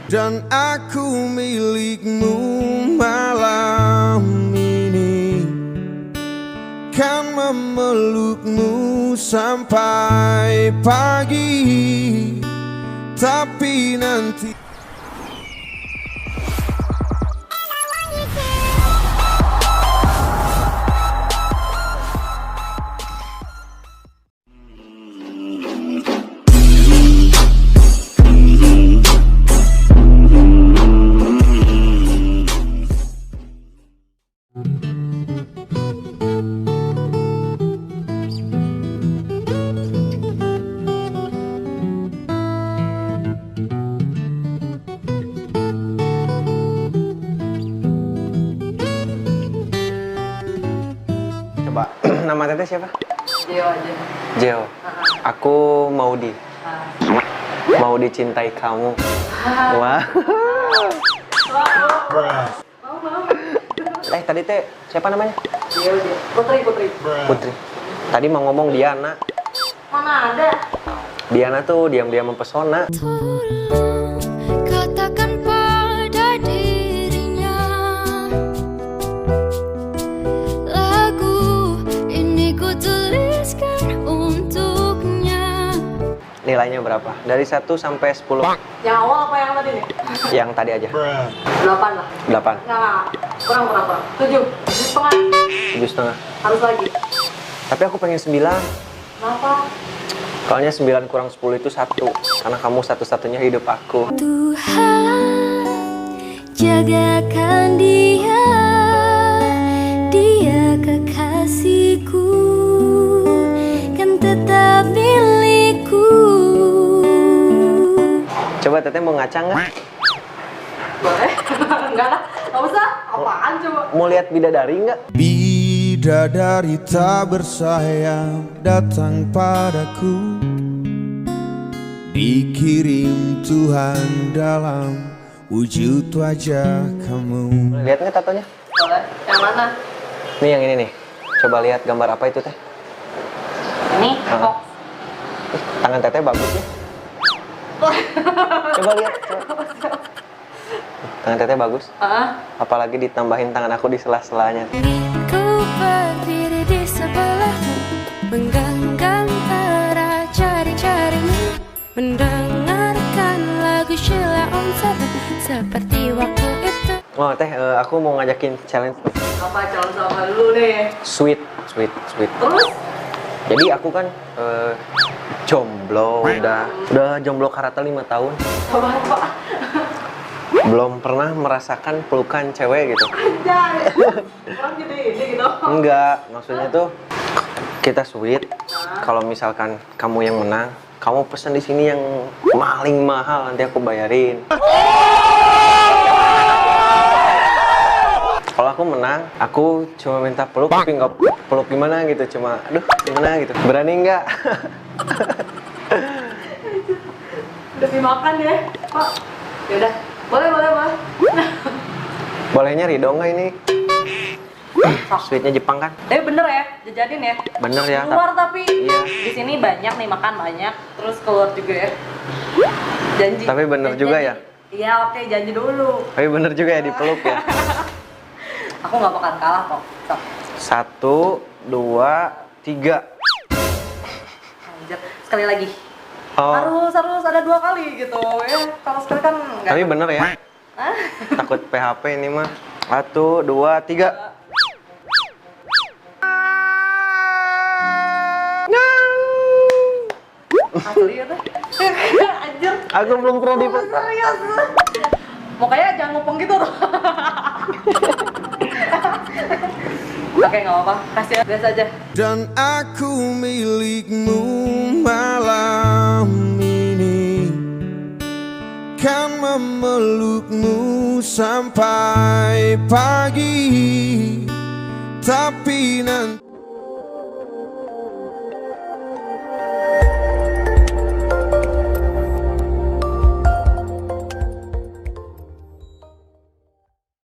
Dan aku milikmu malam ini, kan memelukmu sampai pagi. Tapi nanti coba. Nama teteh siapa? Jeo aja. Jeo. Aku Maudi. Mau dicintai kamu. Wah. Tadi teh siapa namanya? Jeo. Putri. Putri. Tadi mau ngomong Diana. Mana ada? Diana tuh diam-diam mempesona. Katakan pada dirinya, lagu ini ku tuliskan untuknya. Nilainya berapa? Dari 1 sampai 10. Yang awal apa yang tadi nih? Yang tadi aja. 8 lah. 8. Nggak. Kurang. 7. 7,5. 7,5. Harus lagi. Tapi aku pengen 9. Kenapa? Soalnya 9 kurang 10 itu 1. Karena kamu satu-satunya hidup aku. Tuhan, jagakan dia, dia kekasihku, kan tetap milikku. Coba teteh mau ngaca nggak? Boleh? Enggak lah. Nggak usah. Apaan coba? Mau lihat bidadari nggak? bidadari tak bersayap datang padaku, dikirim Tuhan dalam wujud wajah kamu. Lihat nggak tatonya? Boleh. Yang mana? Nih yang ini nih. Coba lihat gambar apa itu teh? Ini. Ah. Tangan teteh bagus ya. Coba lihat. Coba. Tangan teteh bagus. Apalagi ditambahin tangan aku di sela-selanya. Ku berdiri di sebelahmu, menggenggam erat jari-jarimu, mendengarkan lagu Sheila on Seven seperti waktu itu. Oh teh, aku mau ngajakin challenge nih. Apa calon sama lu nih? Sweet. Terus? Jadi aku kan jomblo, udah jomblo karata 5 tahun. Apa? Belum pernah merasakan pelukan cewek gitu. Anjay. Orang gede ini gitu. Enggak, maksudnya tuh kita sweet. Kalau misalkan kamu yang menang, kamu pesen di sini yang paling mahal, nanti aku bayarin. Kalau aku menang, aku cuma minta peluk, tapi nggak peluk gimana gitu, cuma aduh gimana gitu. Berani nggak? Udah dimakan ya, Pak. Yaudah, boleh. Bolehnya Ridho nggak ini? Sweetnya Jepang kan? Tapi bener ya, jajanin ya. Bener ya. Di luar tapi iya. di sini banyak nih, makan banyak, terus keluar juga ya. Janji. Tapi bener Janji. juga ya? Iya, oke, janji dulu. Tapi bener juga ya dipeluk ya. Aku nggak bakal kalah kok. Sok. 1, 2, 3. Anjir, sekali lagi. Oh. Harus ada 2 kali gitu ya. Kalau sekali kan nggak. Tapi bener ya. Hah? Takut PHP ini mah. 1, 2, 3. Asli ya tuh. Anjir. Aku belum pernah dipeluk. Serius. Makanya jangan ngopong gitu tuh. Oke, nggak apa-apa. Kasih biasa aja. Dan aku milikmu malam ini, kan memelukmu sampai pagi. Tapi nanti